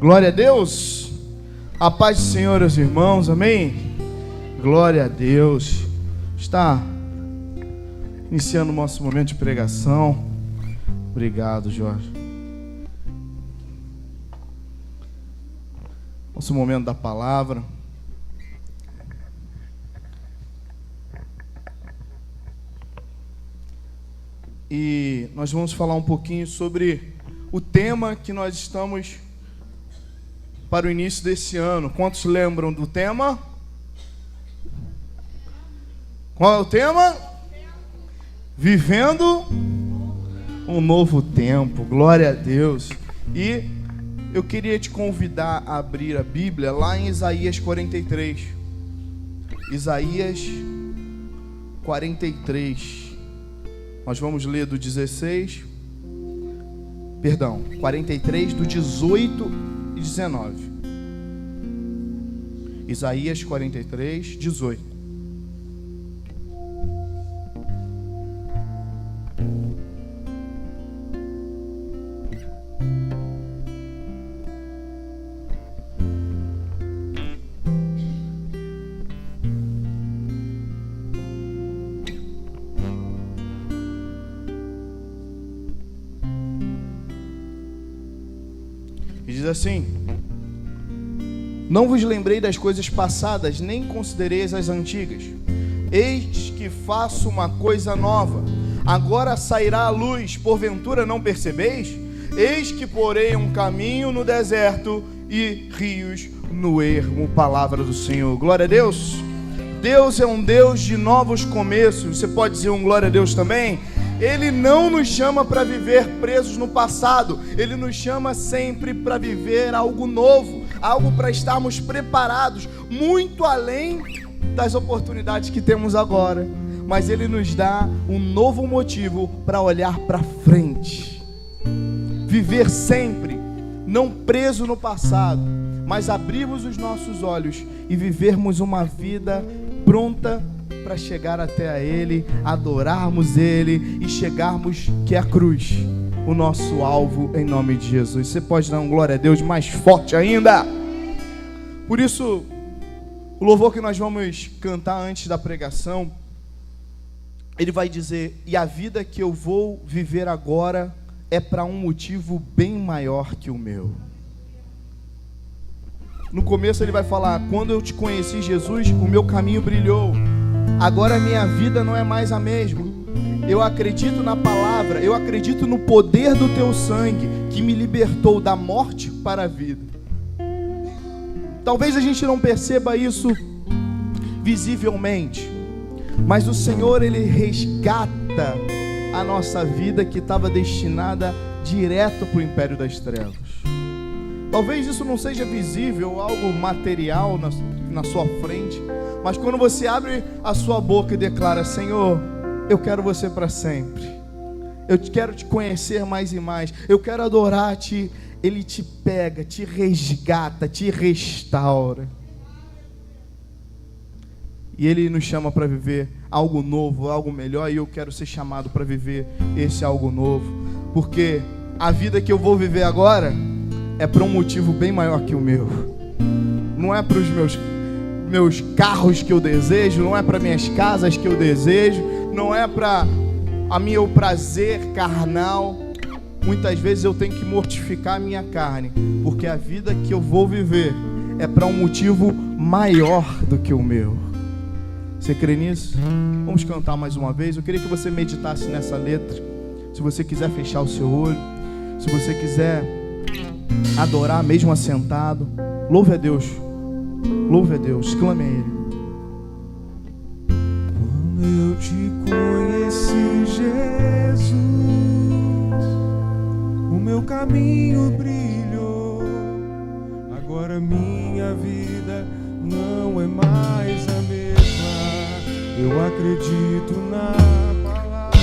Glória a Deus. A paz do Senhor, os irmãos, amém? Glória a Deus. Está iniciando o nosso momento de pregação. Obrigado, Jorge. Nosso momento da palavra. E nós vamos falar um pouquinho sobre o tema que nós estamos para o início desse ano. Quantos lembram do tema? Qual é o tema? Vivendo um novo tempo. Glória a Deus. E eu queria te convidar a abrir a Bíblia lá em Isaías 43. Isaías 43. Nós vamos ler do 43, do 18 e 19. Isaías 43, 18. E diz assim: não vos lembrei das coisas passadas, nem considereis as antigas. Eis que faço uma coisa nova, agora sairá a luz, porventura não percebeis? Eis que porei um caminho no deserto e rios no ermo. Palavra do Senhor. Glória a Deus. Deus é um Deus de novos começos. Você pode dizer um glória a Deus também? Ele não nos chama para viver presos no passado. Ele nos chama sempre para viver algo novo, algo para estarmos preparados, muito além das oportunidades que temos agora. Mas Ele nos dá um novo motivo para olhar para frente. Viver sempre, não preso no passado, mas abrirmos os nossos olhos e vivermos uma vida pronta para chegar até a Ele, adorarmos Ele e chegarmos que é a cruz, o nosso alvo, em nome de Jesus. Você pode dar um glória a Deus mais forte ainda? Por isso, o louvor que nós vamos cantar antes da pregação, ele vai dizer: e a vida que eu vou viver agora é para um motivo bem maior que o meu. No começo ele vai falar: quando eu te conheci, Jesus, o meu caminho brilhou. Agora a minha vida não é mais a mesma. Eu acredito na palavra, eu acredito no poder do teu sangue que me libertou da morte para a vida. Talvez a gente não perceba isso visivelmente, mas o Senhor, Ele resgata a nossa vida que estava destinada direto para o império das trevas. Talvez isso não seja visível, algo material na sua frente, mas quando você abre a sua boca e declara: Senhor, eu quero você para sempre, eu quero te conhecer mais e mais, eu quero adorar-te, Ele te pega, te resgata, te restaura. E Ele nos chama para viver algo novo, algo melhor, e eu quero ser chamado para viver esse algo novo, porque a vida que eu vou viver agora é para um motivo bem maior que o meu. Não é para os meus carros que eu desejo, não é para minhas casas que eu desejo, não é para meu prazer carnal. Muitas vezes eu tenho que mortificar a minha carne, porque a vida que eu vou viver é para um motivo maior do que o meu. Você crê nisso? Vamos cantar mais uma vez. Eu queria que você meditasse nessa letra. Se você quiser fechar o seu olho, se você quiser adorar mesmo assentado, louve a Deus, clame a Ele. Quando eu te conheci, Jesus, o meu caminho brilhou. Agora minha vida não é mais a mesma. Eu acredito na palavra,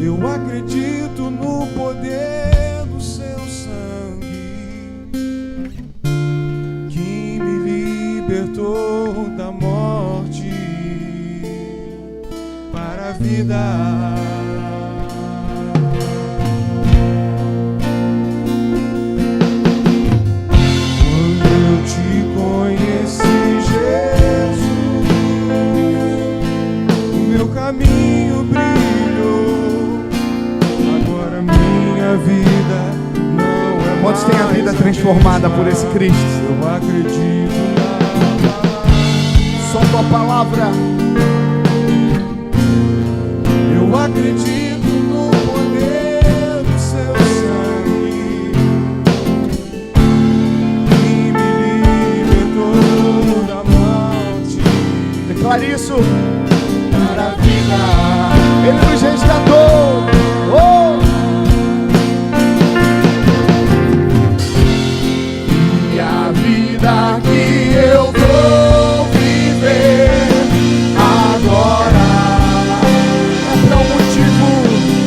eu acredito no poder do seu sangue que me libertou da morte para a vida. minha vida não é Quantos têm a vida mais transformada por esse Cristo? Eu acredito Só tua palavra. Eu acredito no poder do seu sangue que me libertou da morte. Declare isso. Para a vida Ele nos resgatou. Oh! e a vida que eu vou viver agora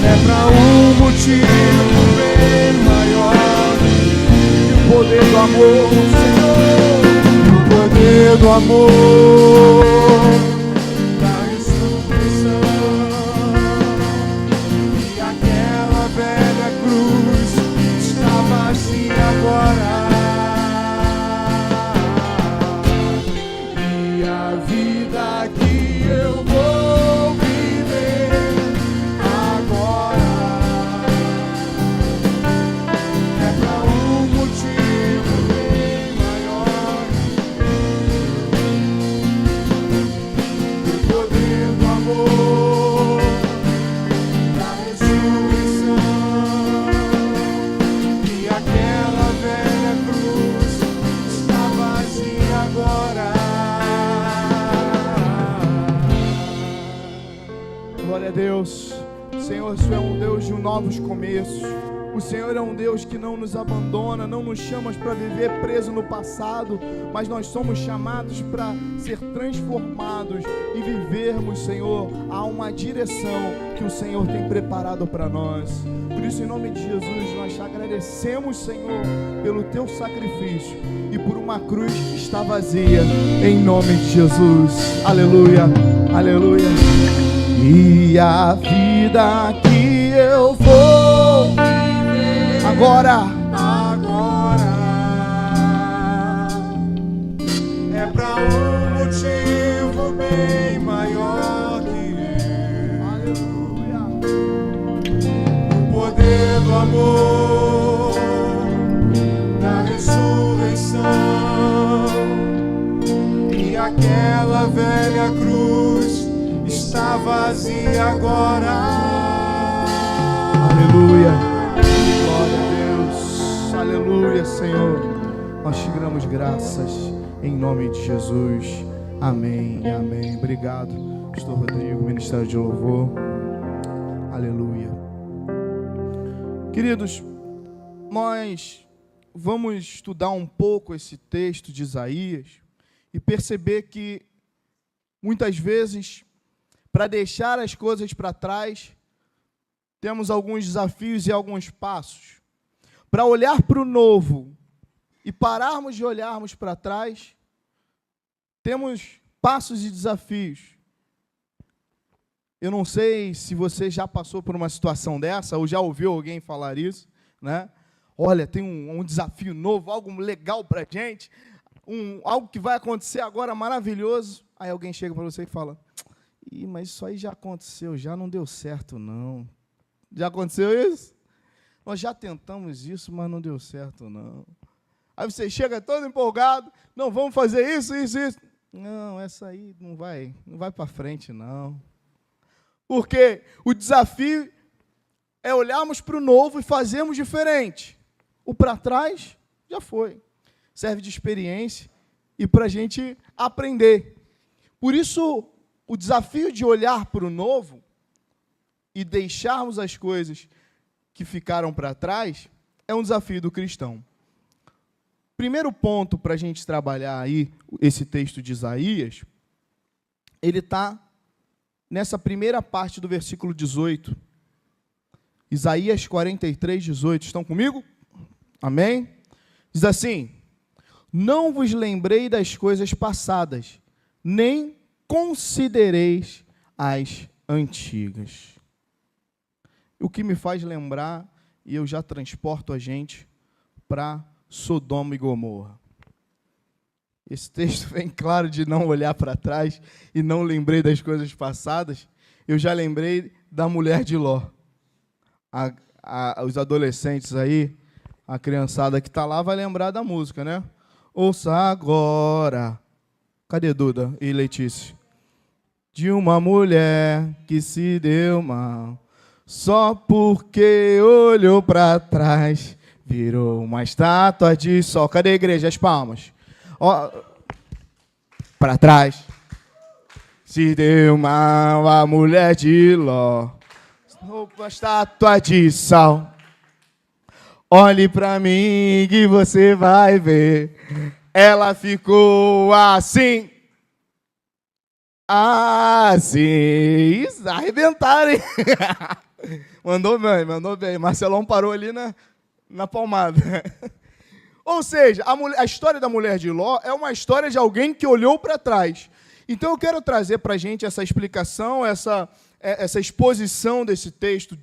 é pra um motivo bem maior que o poder do amor, Senhor, o poder do amor da ressurreição e aquela velha cruz está vazia agora. E a vida que eu vou viver agora é pra um motivo bem maior do poder do amor da ressurreição e aquela velha cruz está vazia agora. Glória a Deus. Senhor, o Senhor é um Deus de novos começos. O Senhor é um Deus que não nos abandona, não nos chama para viver preso no passado, mas nós somos chamados para ser transformados e vivermos, Senhor, a uma direção que o Senhor tem preparado para nós. Por isso, em nome de Jesus, nós te agradecemos, Senhor, pelo teu sacrifício e por uma cruz que está vazia, em nome de Jesus. Aleluia, aleluia. E a vida que eu vou agora é pra um motivo bem maior que aleluia. o poder do amor da ressurreição e aquela velha cruz está vazia agora. Aleluia. Glória a Deus. Aleluia, Senhor. Nós te damos graças em nome de Jesus. Amém e amém. Obrigado, pastor Rodrigo, Ministério de Louvor. Aleluia. Queridos, nós vamos estudar um pouco esse texto de Isaías e perceber que muitas vezes, para deixar as coisas para trás, temos alguns desafios e alguns passos. Para olhar para o novo e pararmos de olharmos para trás, temos passos e desafios. Eu não sei se você já passou por uma situação dessa, ou já ouviu alguém falar isso, né? Olha, tem um desafio novo, algo legal para a gente, algo que vai acontecer agora maravilhoso. Aí alguém chega para você e fala: mas isso aí já aconteceu, já não deu certo, não. Já aconteceu isso? Nós já tentamos isso, mas não deu certo, não. Aí você chega todo empolgado: não, vamos fazer isso, isso, isso. Não, essa aí não vai para frente, não. Porque o desafio é olharmos para o novo e fazermos diferente. O para trás já foi. Serve de experiência e para a gente aprender. Por isso, o desafio de olhar para o novo e deixarmos as coisas que ficaram para trás é um desafio do cristão. Primeiro ponto para a gente trabalhar aí esse texto de Isaías, ele está nessa primeira parte do versículo 18. Isaías 43, 18. Estão comigo? Amém? Diz assim: não vos lembrei das coisas passadas, nem considereis as antigas. O que me faz lembrar, e eu já transporto a gente para Sodoma e Gomorra. Esse texto vem claro de não olhar para trás e não lembrei das coisas passadas. Eu já lembrei da mulher de Ló, os adolescentes aí, a criançada que está lá vai lembrar da música, né? Ouça agora. Cadê Duda e Letícia? De uma mulher que se deu mal, só porque olhou para trás, virou uma estátua de sol. Cadê a igreja? As palmas. Ó, para trás. Se deu mal a mulher de Ló, uma estátua de sal. Olhe para mim que você vai ver. Ela ficou assim. Assim. Arrebentaram, hein? Mandou bem, mandou bem. Marcelão parou ali na palmada. Ou seja, a história da mulher de Ló é uma história de alguém que olhou para trás. Então eu quero trazer para a gente essa explicação, essa exposição desse texto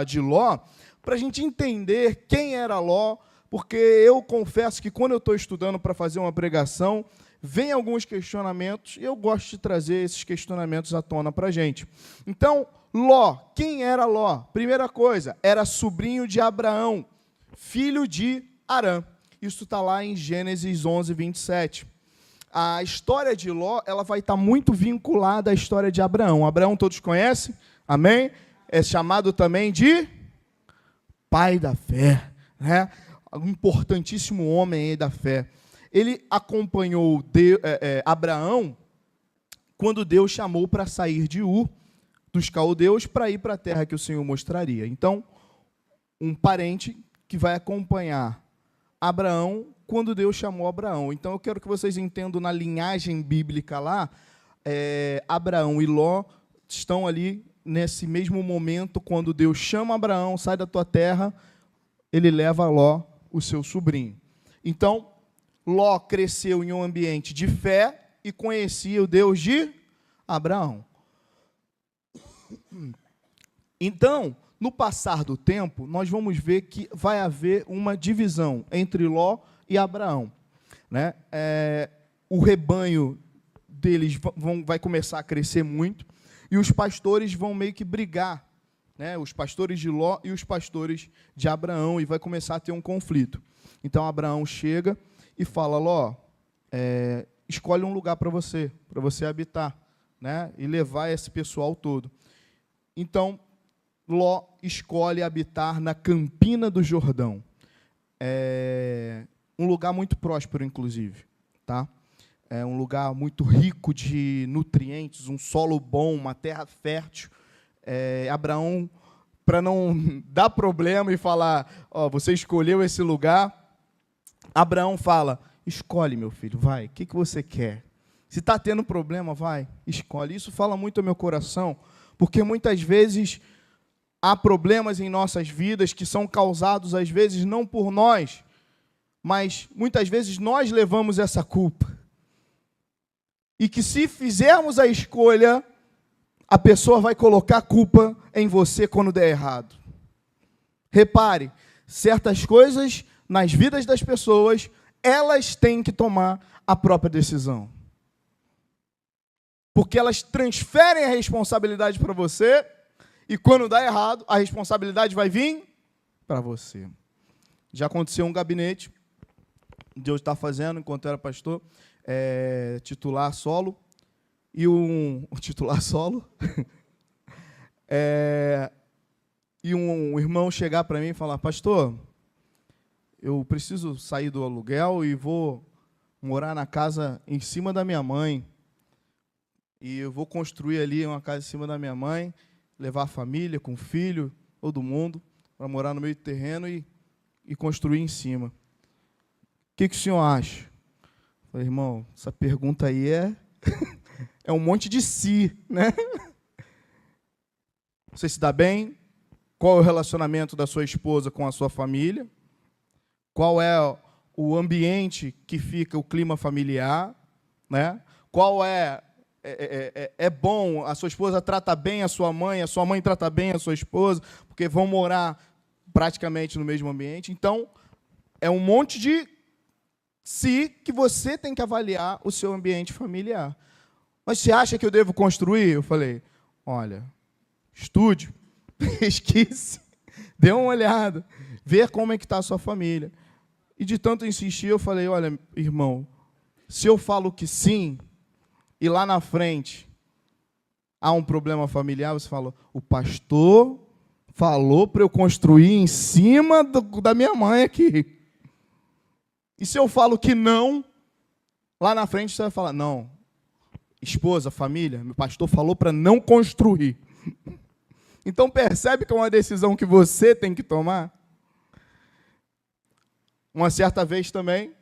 de Ló, para a gente entender quem era Ló, porque eu confesso que quando eu estou estudando para fazer uma pregação, vem alguns questionamentos, e eu gosto de trazer esses questionamentos à tona para a gente. Então, Ló, quem era Ló? Primeira coisa, era sobrinho de Abraão, filho de Harã. Isso está lá em Gênesis 11, 27. A história de Ló, ela vai estar muito vinculada à história de Abraão. Abraão todos conhecem? Amém? É chamado também de pai da fé, né? Um importantíssimo homem aí da fé. Ele acompanhou Abraão quando Deus chamou para sair de Ur, dos caldeus, para ir para a terra que o Senhor mostraria. Então, um parente que vai acompanhar Abraão quando Deus chamou Abraão. Então, eu quero que vocês entendam na linhagem bíblica lá, Abraão e Ló estão ali nesse mesmo momento, quando Deus chama Abraão, sai da tua terra, ele leva Ló, o seu sobrinho. Então, Ló cresceu em um ambiente de fé e conhecia o Deus de Abraão. Então, no passar do tempo, nós vamos ver que vai haver uma divisão entre Ló e Abraão, né? O rebanho deles vai começar a crescer muito e os pastores vão meio que brigar, né? Os pastores de Ló e os pastores de Abraão, e vai começar a ter um conflito. Então Abraão chega e fala: Ló, escolhe um lugar para você habitar, né? E levar esse pessoal todo. Então Ló escolhe habitar na Campina do Jordão. Um lugar muito próspero, inclusive, tá? É um lugar muito rico de nutrientes, um solo bom, uma terra fértil. Abraão, para não dar problema e falar, você escolheu esse lugar, Abraão fala: escolhe, meu filho, vai, o que você quer? Se está tendo problema, vai, escolhe. Isso fala muito ao meu coração, porque muitas vezes há problemas em nossas vidas que são causados, às vezes, não por nós, mas muitas vezes nós levamos essa culpa. E que se fizermos a escolha, a pessoa vai colocar a culpa em você quando der errado. Repare, certas coisas nas vidas das pessoas, elas têm que tomar a própria decisão. Porque elas transferem a responsabilidade para você, e quando dá errado, a responsabilidade vai vir para você. Já aconteceu um gabinete, Deus está fazendo, enquanto eu era pastor, titular solo, e titular solo, e um irmão chegar para mim e falar: pastor, eu preciso sair do aluguel e vou morar na casa em cima da minha mãe, e eu vou construir ali uma casa em cima da minha mãe, levar a família, com o filho, todo mundo, para morar no meio do terreno e construir em cima. O que o senhor acha? Eu falei: irmão, essa pergunta aí é um monte de si, né? Você se dá bem? Qual é o relacionamento da sua esposa com a sua família? Qual é o ambiente que fica o clima familiar, né? Qual é bom, a sua esposa trata bem a sua mãe trata bem a sua esposa, porque vão morar praticamente no mesmo ambiente. Então, é um monte de si que você tem que avaliar o seu ambiente familiar. Mas você acha que eu devo construir? Eu falei: olha, estude, pesquise, Dê uma olhada, vê como é que está a sua família. E de tanto insistir, eu falei, olha, irmão, se eu falo que sim, e lá na frente há um problema familiar, você fala, o pastor falou para eu construir em cima da minha mãe aqui. E se eu falo que não, lá na frente você vai falar, não, esposa, família, meu pastor falou para não construir. Então percebe que é uma decisão que você tem que tomar? Uma certa vez também,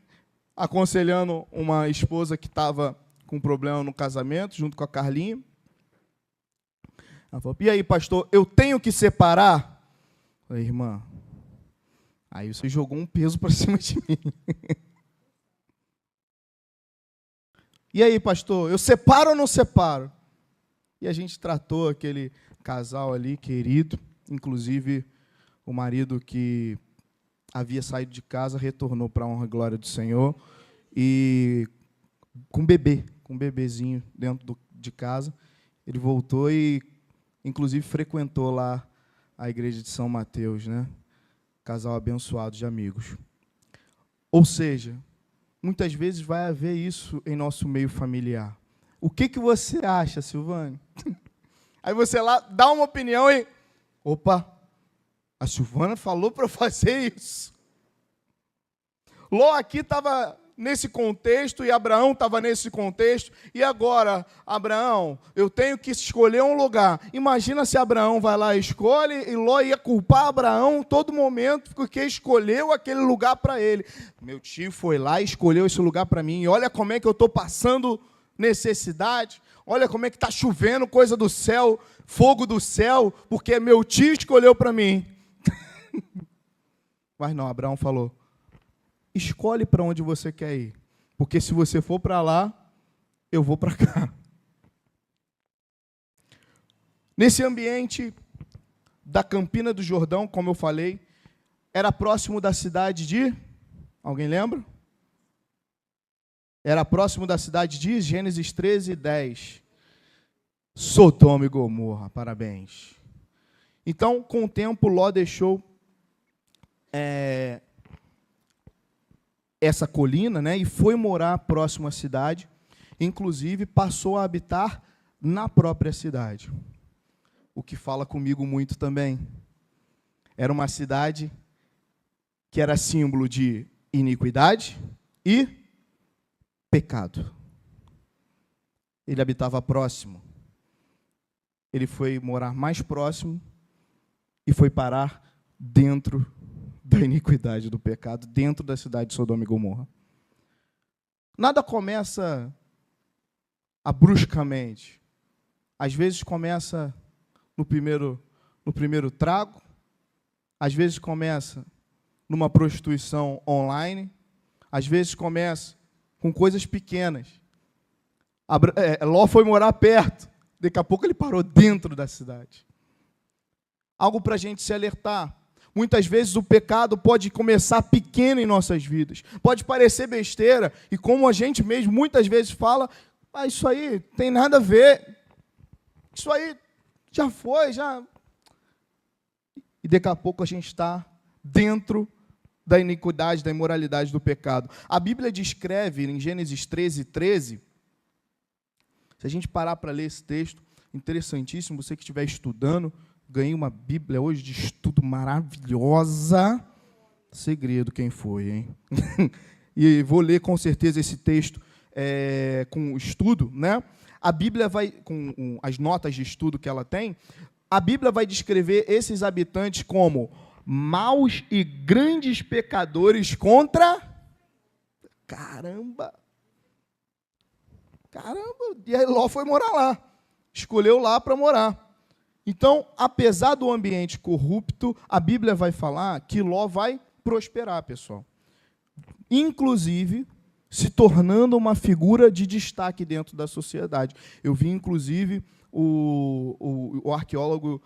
aconselhando uma esposa que estava com problema no casamento, junto com a Carlinha. Ela falou, e aí, pastor, eu tenho que separar? Eu falei, irmã, aí você jogou um peso para cima de mim. E aí, pastor, eu separo ou não separo? E a gente tratou aquele casal ali, querido, inclusive o marido que havia saído de casa, retornou para a honra e glória do Senhor, e com um bebezinho dentro de casa, ele voltou e, inclusive, frequentou lá a igreja de São Mateus, né? Casal abençoado de amigos. Ou seja, muitas vezes vai haver isso em nosso meio familiar. O que você acha, Silvane? Aí você lá dá uma opinião e... Opa, a Silvana falou para eu fazer isso. Ló aqui estava nesse contexto e Abraão estava nesse contexto. E agora, Abraão, eu tenho que escolher um lugar. Imagina se Abraão vai lá e escolhe e Ló ia culpar Abraão todo momento porque escolheu aquele lugar para ele. Meu tio foi lá e escolheu esse lugar para mim. E olha como é que eu estou passando necessidade. Olha como é que está chovendo coisa do céu, fogo do céu, porque meu tio escolheu para mim. Mas não, Abraão falou, escolhe para onde você quer ir, porque se você for para lá, eu vou para cá. Nesse ambiente da Campina do Jordão, como eu falei, era próximo da cidade de... Alguém lembra? Era próximo da cidade de Gênesis 13:10. Sodoma e Gomorra, parabéns. Então, com o tempo, Ló deixou essa colina, né, e foi morar próximo à cidade. Inclusive, passou a habitar na própria cidade. O que fala comigo muito também. Era uma cidade que era símbolo de iniquidade e pecado. Ele habitava próximo. Ele foi morar mais próximo e foi parar dentro da iniquidade, do pecado, dentro da cidade de Sodoma e Gomorra. Nada começa bruscamente. Às vezes começa no primeiro trago, às vezes começa numa prostituição online, às vezes começa com coisas pequenas. Ló foi morar perto, daqui a pouco ele parou dentro da cidade. Algo para a gente se alertar. Muitas vezes o pecado pode começar pequeno em nossas vidas. Pode parecer besteira, e como a gente mesmo muitas vezes fala, isso aí tem nada a ver. Isso aí já foi, já... E daqui a pouco a gente está dentro da iniquidade, da imoralidade, do pecado. A Bíblia descreve em Gênesis 13:13, se a gente parar para ler esse texto, interessantíssimo, você que estiver estudando, ganhei uma Bíblia hoje de estudo maravilhosa. Segredo quem foi, hein? E vou ler com certeza esse texto com o estudo, né? A Bíblia vai, com as notas de estudo que ela tem, a Bíblia vai descrever esses habitantes como maus e grandes pecadores contra... Caramba! E aí Ló foi morar lá. Escolheu lá para morar. Então, apesar do ambiente corrupto, a Bíblia vai falar que Ló vai prosperar, pessoal. Inclusive, se tornando uma figura de destaque dentro da sociedade. Eu vi, inclusive, o arqueólogo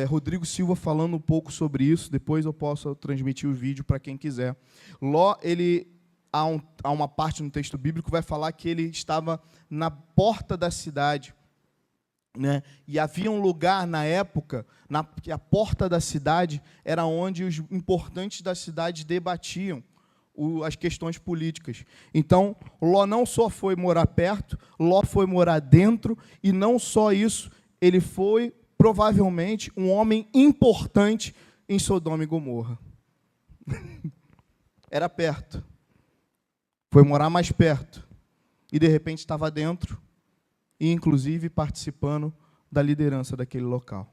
Rodrigo Silva falando um pouco sobre isso. Depois eu posso transmitir o vídeo para quem quiser. Ló, há uma parte no texto bíblico que vai falar que ele estava na porta da cidade. né? E havia um lugar na época, que a porta da cidade era onde os importantes da cidade debatiam as questões políticas. Então, Ló não só foi morar perto, Ló foi morar dentro, e não só isso, ele foi, provavelmente, um homem importante em Sodoma e Gomorra. Era perto. Foi morar mais perto. E, de repente, estava dentro, e, inclusive, participando da liderança daquele local.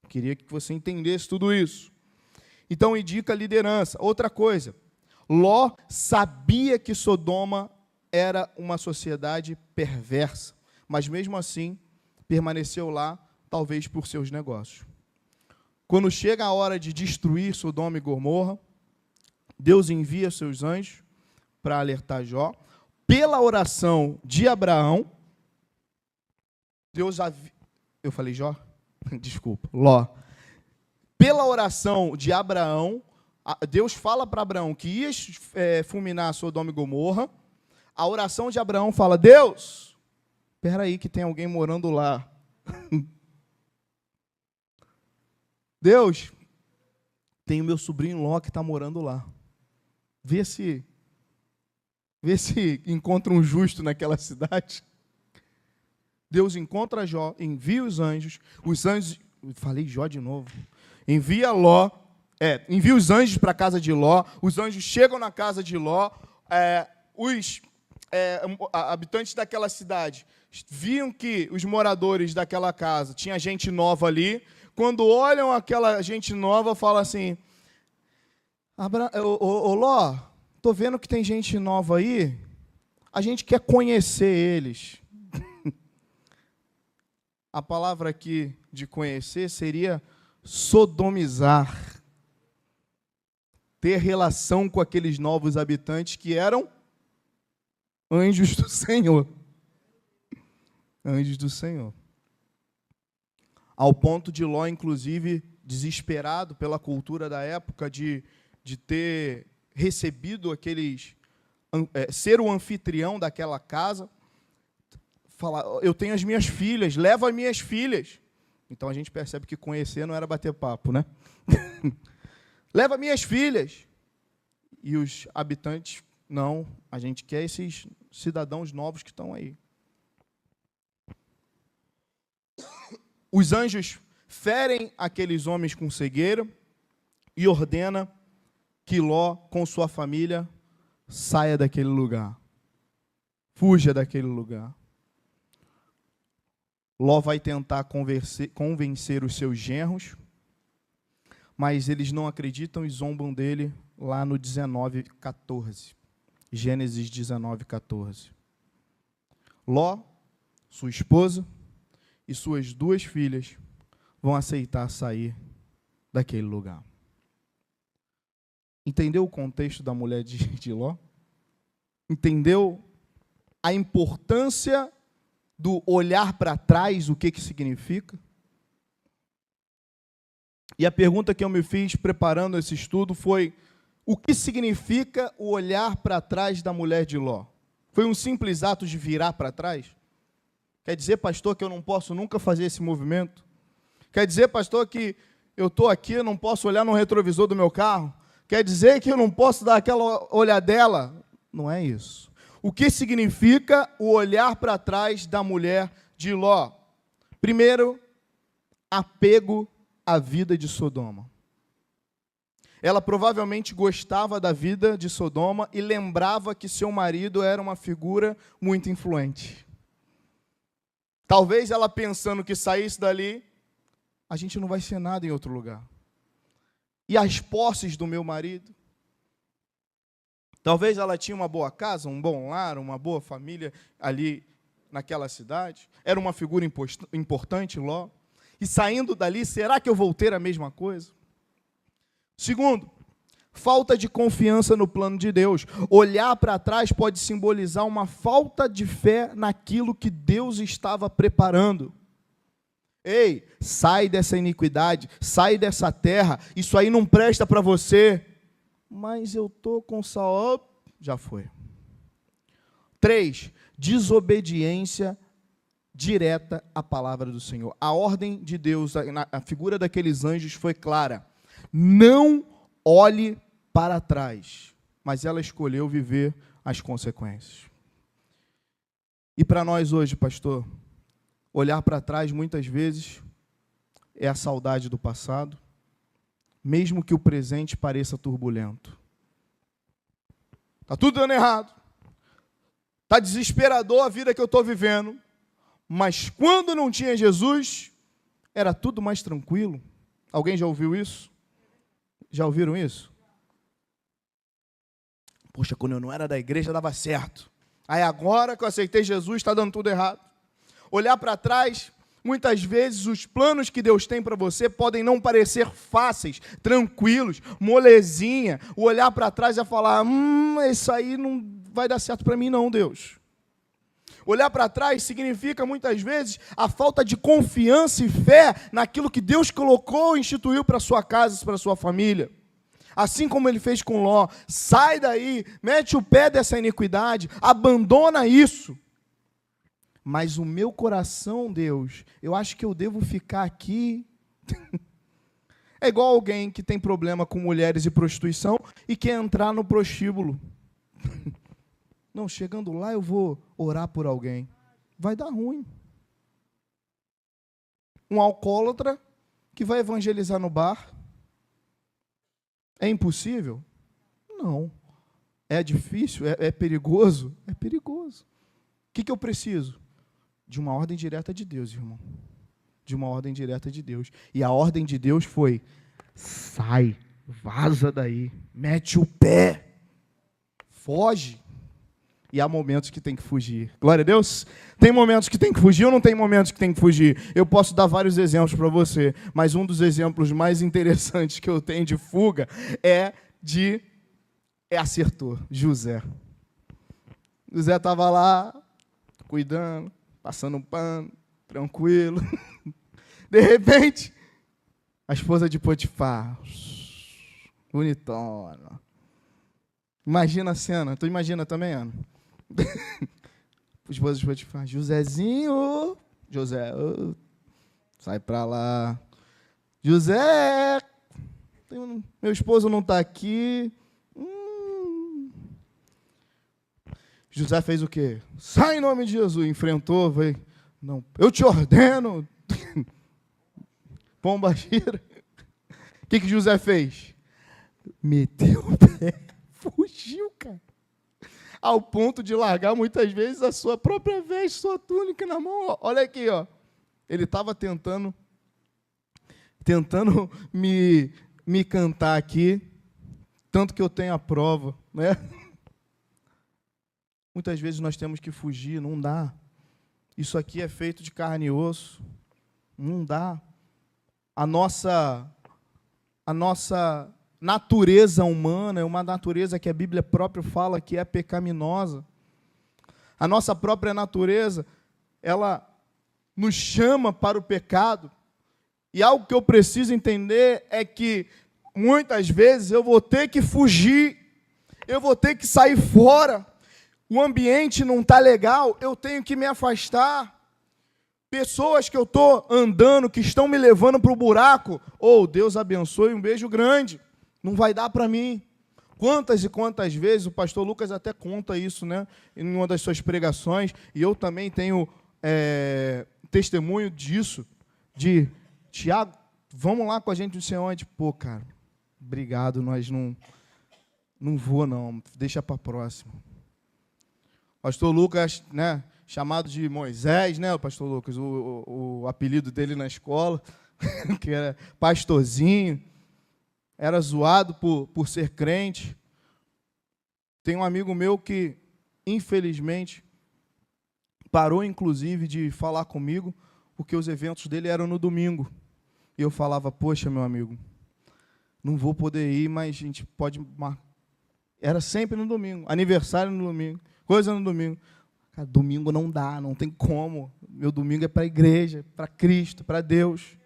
Queria que você entendesse tudo isso. Então, indica a liderança. Outra coisa, Ló sabia que Sodoma era uma sociedade perversa, mas mesmo assim permaneceu lá, talvez por seus negócios. Quando chega a hora de destruir Sodoma e Gomorra, Deus envia seus anjos para alertar Jó. Pela oração de Abraão, eu falei Jó? Desculpa, Ló. Pela oração de Abraão, Deus fala para Abraão que ia fulminar Sodoma e Gomorra. A oração de Abraão fala: Deus, espera aí que tem alguém morando lá. Deus, tem o meu sobrinho Ló que está morando lá. Vê se encontra um justo naquela cidade. Deus encontra Jó, envia os anjos, falei Jó de novo, envia os anjos para a casa de Ló, os anjos chegam na casa de Ló, os habitantes daquela cidade viam que os moradores daquela casa, tinha gente nova ali, quando olham aquela gente nova, falam assim: Ló, estou vendo que tem gente nova aí, a gente quer conhecer eles. A palavra aqui de conhecer seria sodomizar. Ter relação com aqueles novos habitantes que eram anjos do Senhor. Anjos do Senhor. Ao ponto de Ló, inclusive, desesperado pela cultura da época, de ter recebido ser o anfitrião daquela casa, falar: eu tenho as minhas filhas, leva as minhas filhas. Então a gente percebe que conhecer não era bater papo, né? Leva minhas filhas. E os habitantes: não, a gente quer esses cidadãos novos que estão aí. Os anjos ferem aqueles homens com cegueira e ordena que Ló, com sua família, saia daquele lugar. Fuja daquele lugar. Ló vai tentar convencer os seus genros, mas eles não acreditam e zombam dele lá no 19:14. Gênesis 19:14. Ló, sua esposa e suas 2 filhas vão aceitar sair daquele lugar. Entendeu o contexto da mulher de Ló? Entendeu a importância do olhar para trás, o que significa? E a pergunta que eu me fiz preparando esse estudo foi: o que significa o olhar para trás da mulher de Ló? Foi um simples ato de virar para trás? Quer dizer, pastor, que eu não posso nunca fazer esse movimento? Quer dizer, pastor, que eu estou aqui, eu não posso olhar no retrovisor do meu carro? Quer dizer que eu não posso dar aquela olhadela? Não é isso. O que significa o olhar para trás da mulher de Ló? Primeiro, apego à vida de Sodoma. Ela provavelmente gostava da vida de Sodoma e lembrava que seu marido era uma figura muito influente. Talvez ela pensando que saísse dali, a gente não vai ser nada em outro lugar. E as posses do meu marido? Talvez ela tinha uma boa casa, um bom lar, uma boa família ali naquela cidade. Era uma figura importante, Ló. E saindo dali, será que eu vou ter a mesma coisa? Segundo, falta de confiança no plano de Deus. Olhar para trás pode simbolizar uma falta de fé naquilo que Deus estava preparando. Ei, sai dessa iniquidade, sai dessa terra, isso aí não presta para você. Mas eu estou com já foi. 3, desobediência direta à palavra do Senhor. A ordem de Deus, a figura daqueles anjos foi clara. Não olhe para trás. Mas ela escolheu viver as consequências. E para nós hoje, pastor, olhar para trás muitas vezes é a saudade do passado, mesmo que o presente pareça turbulento. Está tudo dando errado. Está desesperador a vida que eu estou vivendo. Mas quando não tinha Jesus, era tudo mais tranquilo. Alguém já ouviu isso? Já ouviram isso? Poxa, quando eu não era da igreja dava certo. Aí agora que eu aceitei Jesus, está dando tudo errado. Olhar para trás, muitas vezes os planos que Deus tem para você podem não parecer fáceis, tranquilos, molezinha. O olhar para trás é falar, isso aí não vai dar certo para mim não, Deus. Olhar para trás significa, muitas vezes, a falta de confiança e fé naquilo que Deus colocou e instituiu para a sua casa, para a sua família. Assim como ele fez com Ló, sai daí, mete o pé dessa iniquidade, abandona isso. Mas o meu coração, Deus, eu acho que eu devo ficar aqui. É igual alguém que tem problema com mulheres e prostituição e quer entrar no prostíbulo. Não, chegando lá eu vou orar por alguém. Vai dar ruim. Um alcoólatra que vai evangelizar no bar. É impossível? Não. É difícil? É perigoso? É perigoso. O que eu preciso? De uma ordem direta de Deus, irmão. De uma ordem direta de Deus. E a ordem de Deus foi, sai, vaza daí, mete o pé, foge. E há momentos que tem que fugir. Glória a Deus. Tem momentos que tem que fugir ou não tem momentos que tem que fugir? Eu posso dar vários exemplos para você, mas um dos exemplos mais interessantes que eu tenho de fuga acertou, José. José estava lá, cuidando, passando um pano, tranquilo. De repente, a esposa de Potifar, bonitona. Imagina a cena. Tu imagina também, Ana? Os esposos de Potifar, Josézinho, José, sai para lá. José, meu esposo não está aqui. José fez o quê? Sai em nome de Jesus. Enfrentou, veio. Não, eu te ordeno. Pomba gira. O que José fez? Meteu o pé. Fugiu, cara. Ao ponto de largar, muitas vezes, a sua própria veste, sua túnica na mão. Olha aqui, ó. Ele estava tentando me cantar aqui, tanto que eu tenho a prova, né? Muitas vezes nós temos que fugir, não dá. Isso aqui é feito de carne e osso. Não dá. A nossa natureza humana é uma natureza que a Bíblia própria fala que é pecaminosa. A nossa própria natureza, ela nos chama para o pecado. E algo que eu preciso entender é que, muitas vezes, eu vou ter que fugir, eu vou ter que sair fora. O ambiente não está legal, eu tenho que me afastar. Pessoas que eu estou andando, que estão me levando para o buraco, Deus abençoe, um beijo grande. Não vai dar para mim. Quantas e quantas vezes, o pastor Lucas até conta isso, né, em uma das suas pregações, e eu também tenho testemunho disso, de, Tiago, vamos lá com a gente, não sei onde. Pô, cara, obrigado, nós não vou não, deixa para a próxima. Pastor Lucas, né, chamado de Moisés, né, o pastor Lucas, o apelido dele na escola, que era pastorzinho, era zoado por ser crente. Tem um amigo meu que, infelizmente, parou, inclusive, de falar comigo, porque os eventos dele eram no domingo. E eu falava, poxa, meu amigo, não vou poder ir, mas a gente pode marcar. Era sempre no domingo, aniversário no domingo, coisa no domingo. Cara, domingo não dá, não tem como. Meu domingo é para a igreja, para Cristo, para Deus.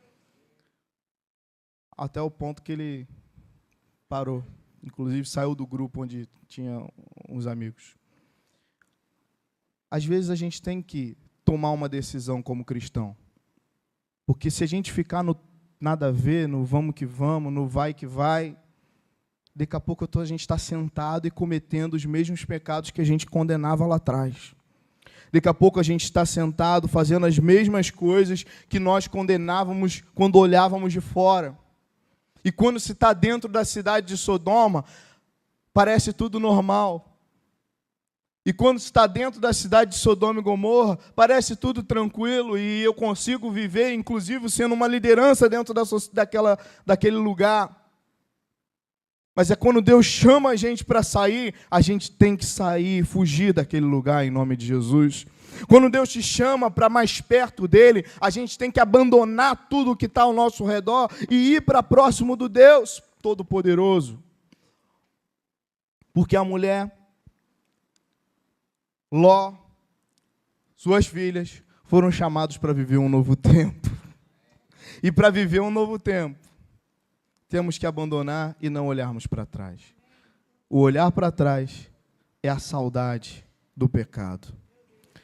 Até o ponto que ele parou. Inclusive, saiu do grupo onde tinha uns amigos. Às vezes a gente tem que tomar uma decisão como cristão. Porque se a gente ficar no nada a ver, no vamos que vamos, no vai que vai, daqui a pouco a gente está sentado e cometendo os mesmos pecados que a gente condenava lá atrás. Daqui a pouco a gente está sentado fazendo as mesmas coisas que nós condenávamos quando olhávamos de fora. E quando se está dentro da cidade de Sodoma, parece tudo normal. E quando se está dentro da cidade de Sodoma e Gomorra, parece tudo tranquilo e eu consigo viver, inclusive sendo uma liderança dentro daquele lugar. Mas é quando Deus chama a gente para sair, a gente tem que sair, fugir daquele lugar em nome de Jesus. Quando Deus te chama para mais perto dele, a gente tem que abandonar tudo que está ao nosso redor e ir para próximo do Deus Todo-Poderoso. Porque a mulher, Ló, suas filhas, foram chamados para viver um novo tempo. E para viver um novo tempo, temos que abandonar e não olharmos para trás. O olhar para trás é a saudade do pecado.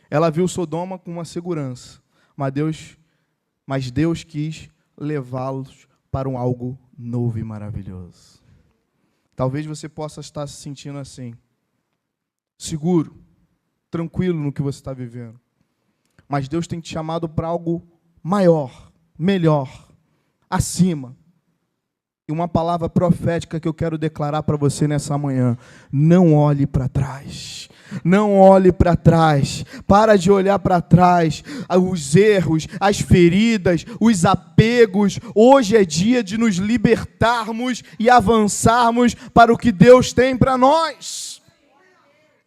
Ela viu Sodoma com uma segurança, mas Deus quis levá-los para um algo novo e maravilhoso. Talvez você possa estar se sentindo assim, seguro, tranquilo no que você está vivendo. Mas Deus tem te chamado para algo maior, melhor, acima. E uma palavra profética que eu quero declarar para você nessa manhã: não olhe para trás. Não olhe para trás. Para de olhar para trás. Os erros, as feridas, os apegos. Hoje é dia de nos libertarmos e avançarmos para o que Deus tem para nós.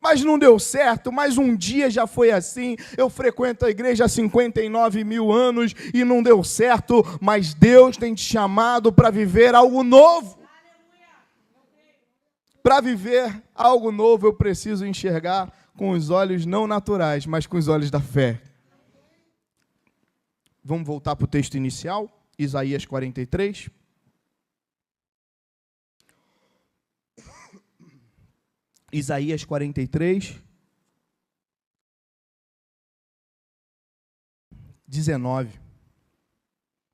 Mas não deu certo, mas um dia já foi assim. Eu frequento a igreja há 59 mil anos e não deu certo, mas Deus tem te chamado para viver algo novo. Para viver algo novo, eu preciso enxergar com os olhos não naturais, mas com os olhos da fé. Vamos voltar para o texto inicial, Isaías 43. Isaías 43, 19.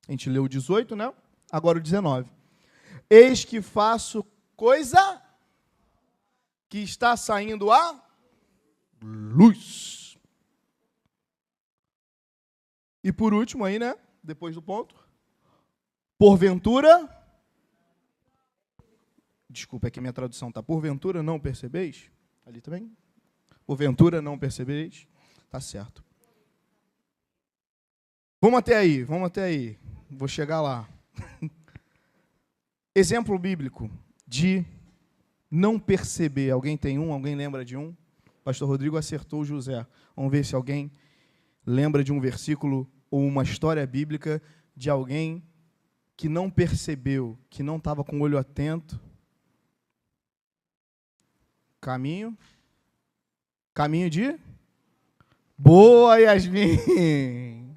A gente leu o 18, né? Agora o 19. Eis que faço coisa que está saindo a luz. E por último aí, né? Depois do ponto. Porventura... Desculpa, é que minha tradução está. Porventura não percebeis? Ali também. Porventura não percebeis? Está certo. Vamos até aí. Vou chegar lá. Exemplo bíblico de não perceber. Alguém tem um? Alguém lembra de um? Pastor Rodrigo acertou o José. Vamos ver se alguém lembra de um versículo ou uma história bíblica de alguém que não percebeu, que não estava com o olho atento. Caminho de... Boa, Yasmin!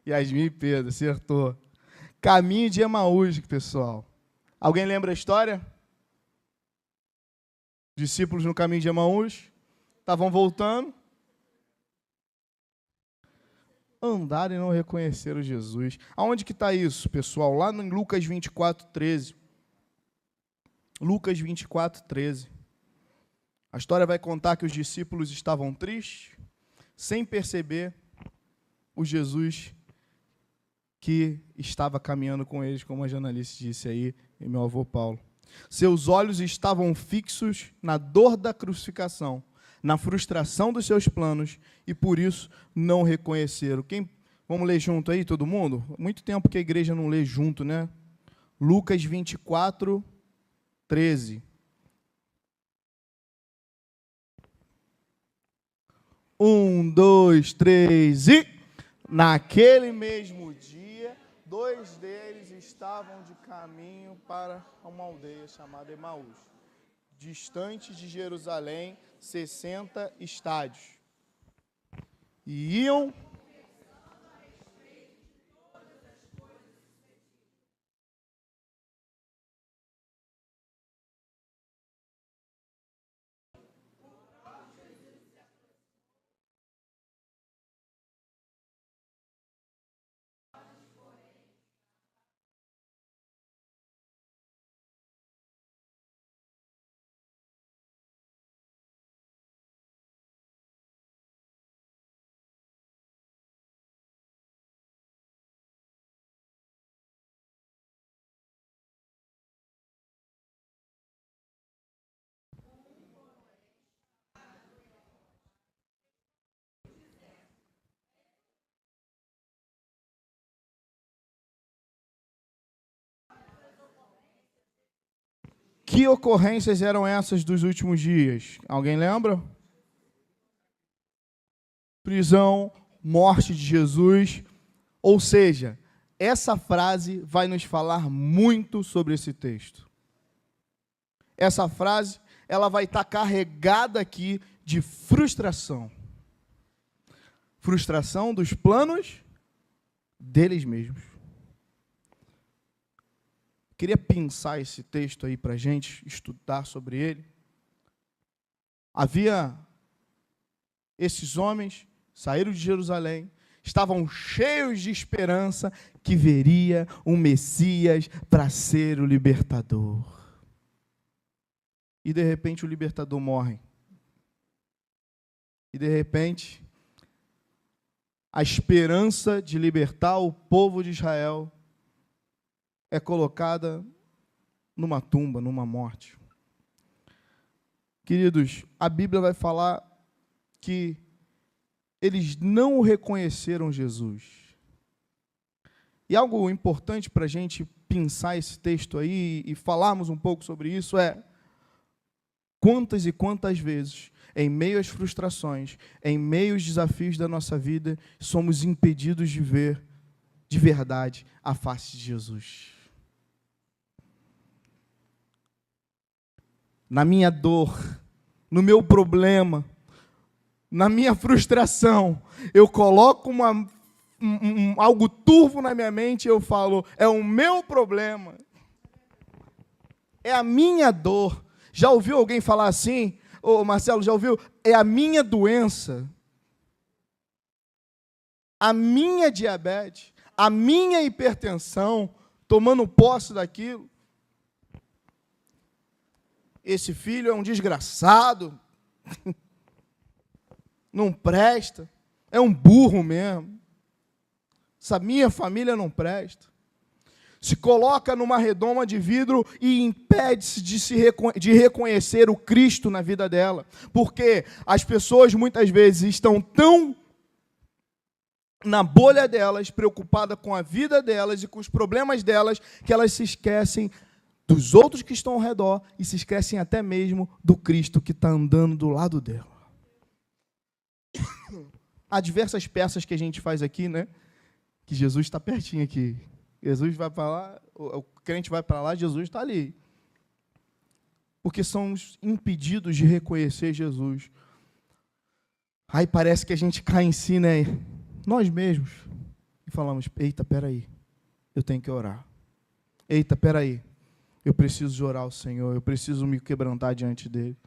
Yasmin e Pedro, acertou. Caminho de Emaús, pessoal. Alguém lembra a história? Discípulos no caminho de Emaús, estavam voltando. Andaram e não reconheceram Jesus. Aonde que está isso, pessoal? Lá em Lucas 24, 13. Lucas 24, 13. A história vai contar que os discípulos estavam tristes, sem perceber o Jesus que estava caminhando com eles, como a jornalista disse aí, e meu avô Paulo. Seus olhos estavam fixos na dor da crucificação, na frustração dos seus planos, e por isso não reconheceram. Vamos ler junto aí, todo mundo? Muito tempo que a igreja não lê junto, né? Lucas 24, 13. 1, 2, 3 e... Naquele mesmo dia, 2 deles estavam de caminho para uma aldeia chamada Emaús, distante de Jerusalém, 60 estádios. E iam Que ocorrências eram essas dos últimos dias? Alguém lembra? Prisão, morte de Jesus. Ou seja, essa frase vai nos falar muito sobre esse texto. Essa frase, ela vai estar carregada aqui de frustração. Frustração dos planos deles mesmos. Queria pensar esse texto aí para a gente, estudar sobre ele. Havia esses homens, saíram de Jerusalém, estavam cheios de esperança que veria um Messias para ser o libertador. E de repente o libertador morre. E de repente a esperança de libertar o povo de Israel é colocada numa tumba, numa morte. Queridos, a Bíblia vai falar que eles não reconheceram Jesus. E algo importante para a gente pensar esse texto aí e falarmos um pouco sobre isso é: quantas e quantas vezes, em meio às frustrações, em meio aos desafios da nossa vida, somos impedidos de ver de verdade a face de Jesus. Na minha dor, no meu problema, na minha frustração, eu coloco algo turvo na minha mente e eu falo, é o meu problema, é a minha dor. Já ouviu alguém falar assim? Ô Marcelo, já ouviu? É a minha doença, a minha diabetes, a minha hipertensão, tomando posse daquilo. Esse filho é um desgraçado, não presta, é um burro mesmo. Essa minha família não presta. Se coloca numa redoma de vidro e impede-se de reconhecer o Cristo na vida dela. Porque as pessoas muitas vezes estão tão na bolha delas, preocupadas com a vida delas e com os problemas delas, que elas se esquecem dos outros que estão ao redor e se esquecem até mesmo do Cristo que está andando do lado dela. Há diversas peças que a gente faz aqui, né? Que Jesus está pertinho aqui. Jesus vai para lá, o crente vai para lá, Jesus está ali. Porque somos impedidos de reconhecer Jesus. Aí parece que a gente cai em si, né? Nós mesmos. E falamos, eita, peraí, eu tenho que orar. Eita, peraí, eu preciso orar ao Senhor, eu preciso me quebrantar diante dEle.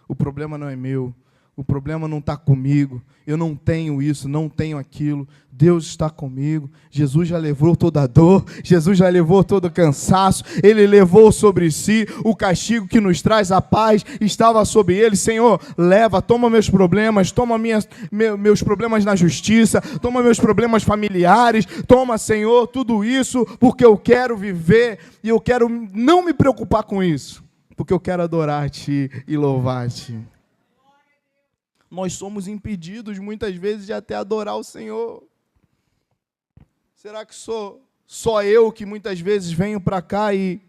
O problema não é meu. O problema não está comigo, eu não tenho isso, não tenho aquilo, Deus está comigo, Jesus já levou toda a dor, Jesus já levou todo o cansaço, Ele levou sobre si o castigo que nos traz a paz, estava sobre Ele. Senhor, leva, toma meus problemas, toma meus problemas na justiça, toma meus problemas familiares, toma, Senhor, tudo isso, porque eu quero viver e eu quero não me preocupar com isso, porque eu quero adorar-te e louvar-te. Nós somos impedidos, muitas vezes, de até adorar o Senhor. Será que sou só eu que muitas vezes venho para cá e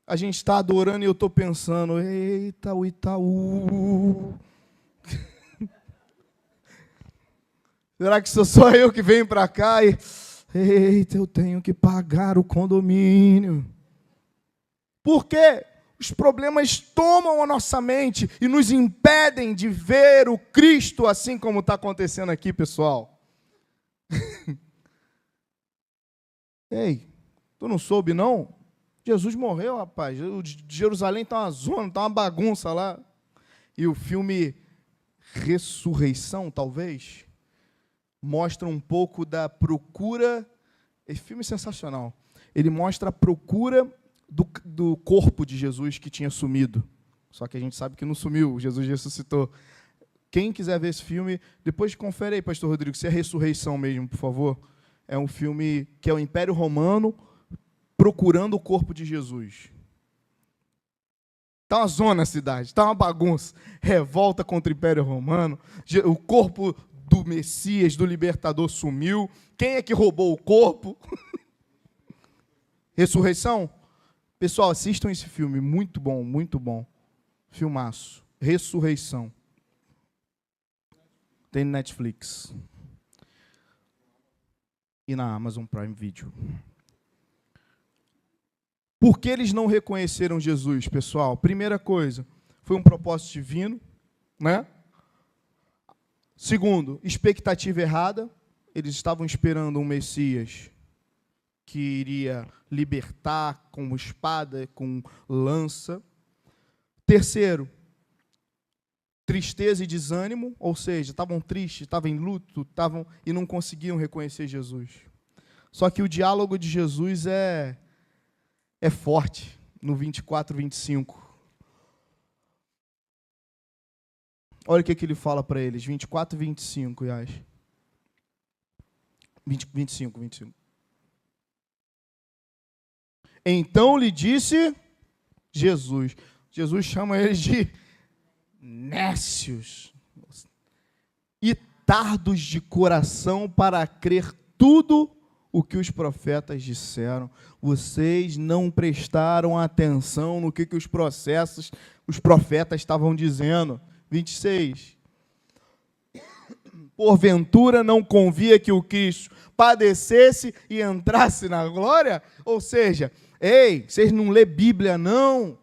a gente está adorando e eu estou pensando, eita, o Itaú. Será que sou só eu que venho para cá e, eita, eu tenho que pagar o condomínio? Por quê? Os problemas tomam a nossa mente e nos impedem de ver o Cristo assim como está acontecendo aqui, pessoal. Ei, tu não soube, não? Jesus morreu, rapaz. Jerusalém está uma zona, está uma bagunça lá. E o filme Ressurreição, talvez, mostra um pouco da procura. Esse filme é sensacional. Ele mostra a procura do corpo de Jesus que tinha sumido. Só que a gente sabe que não sumiu, Jesus ressuscitou. Quem quiser ver esse filme, depois confere aí, pastor Rodrigo, se é Ressurreição mesmo, por favor. É um filme que é o Império Romano procurando o corpo de Jesus. Está uma zona a cidade, está uma bagunça. Revolta contra o Império Romano. O corpo do Messias, do libertador, sumiu. Quem é que roubou o corpo? Ressurreição? Pessoal, assistam esse filme, muito bom, muito bom. Filmaço. Ressurreição. Tem no Netflix. E na Amazon Prime Video. Por que eles não reconheceram Jesus, pessoal? Primeira coisa, foi um propósito divino, né? Segundo, expectativa errada. Eles estavam esperando um Messias que iria libertar com espada, com lança. Terceiro, tristeza e desânimo, ou seja, estavam tristes, estavam em luto, e não conseguiam reconhecer Jesus. Só que o diálogo de Jesus é forte, no 24, 25. Olha o que ele fala para eles, 24 e 25, Yas. 25. Então lhe disse Jesus. Jesus chama eles de nécios e tardos de coração para crer tudo o que os profetas disseram. Vocês não prestaram atenção no que os profetas estavam dizendo. 26. Porventura não convia que o Cristo padecesse e entrasse na glória? Ou seja, ei, vocês não lêem Bíblia, não?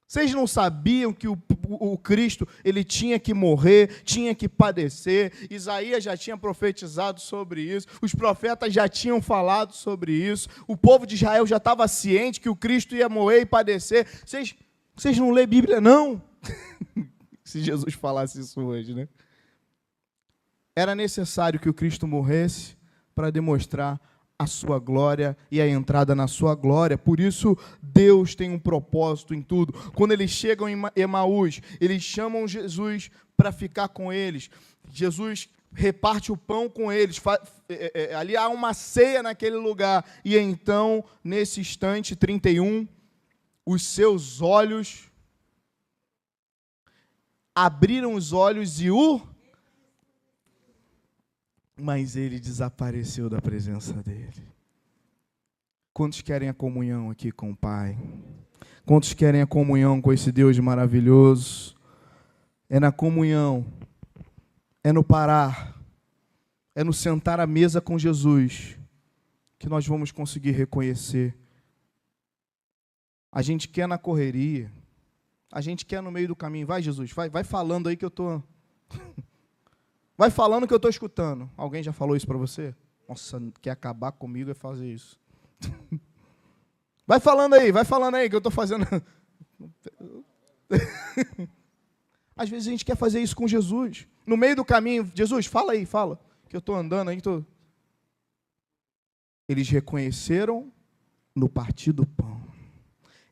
Vocês não sabiam que o Cristo, ele tinha que morrer, tinha que padecer? Isaías já tinha profetizado sobre isso, os profetas já tinham falado sobre isso, o povo de Israel já estava ciente que o Cristo ia morrer e padecer. Vocês não lêem Bíblia, não? Se Jesus falasse isso hoje, né? Era necessário que o Cristo morresse para demonstrar a sua glória e a entrada na sua glória. Por isso, Deus tem um propósito em tudo. Quando eles chegam em Emaús, eles chamam Jesus para ficar com eles. Jesus reparte o pão com eles. Ali há uma ceia naquele lugar. E então, nesse instante, 31, os seus olhos abriram os olhos mas ele desapareceu da presença dele. Quantos querem a comunhão aqui com o Pai? Quantos querem a comunhão com esse Deus maravilhoso? É na comunhão, é no parar, é no sentar à mesa com Jesus que nós vamos conseguir reconhecer. A gente quer na correria, a gente quer no meio do caminho. Vai, Jesus, vai falando aí que eu estou... Vai falando que eu estou escutando. Alguém já falou isso para você? Nossa, quer acabar comigo é fazer isso. Vai falando aí que eu estou fazendo. Às vezes a gente quer fazer isso com Jesus. No meio do caminho, Jesus, fala, que eu estou andando aí. Eles reconheceram no partir do pão.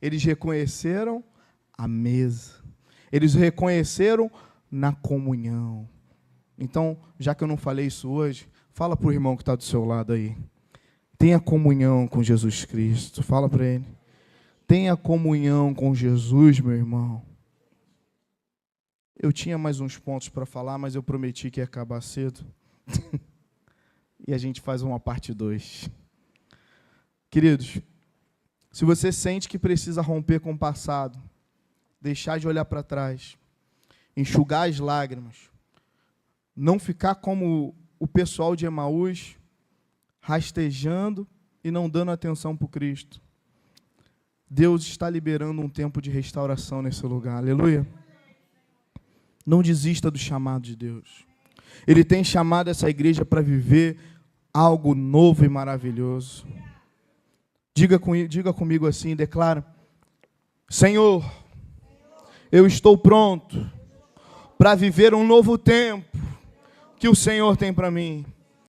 Eles reconheceram a mesa. Eles reconheceram na comunhão. Então, já que eu não falei isso hoje, fala para o irmão que está do seu lado aí. Tenha comunhão com Jesus Cristo. Fala para ele. Tenha comunhão com Jesus, meu irmão. Eu tinha mais uns pontos para falar, mas eu prometi que ia acabar cedo. E a gente faz uma parte 2. Queridos, se você sente que precisa romper com o passado, deixar de olhar para trás, enxugar as lágrimas, não ficar como o pessoal de Emaús, rastejando e não dando atenção para o Cristo. Deus está liberando um tempo de restauração nesse lugar. Aleluia. Não desista do chamado de Deus. Ele tem chamado essa igreja para viver algo novo e maravilhoso. Diga comigo assim, declara: Senhor, eu estou pronto para viver um novo tempo que o Senhor tem para mim.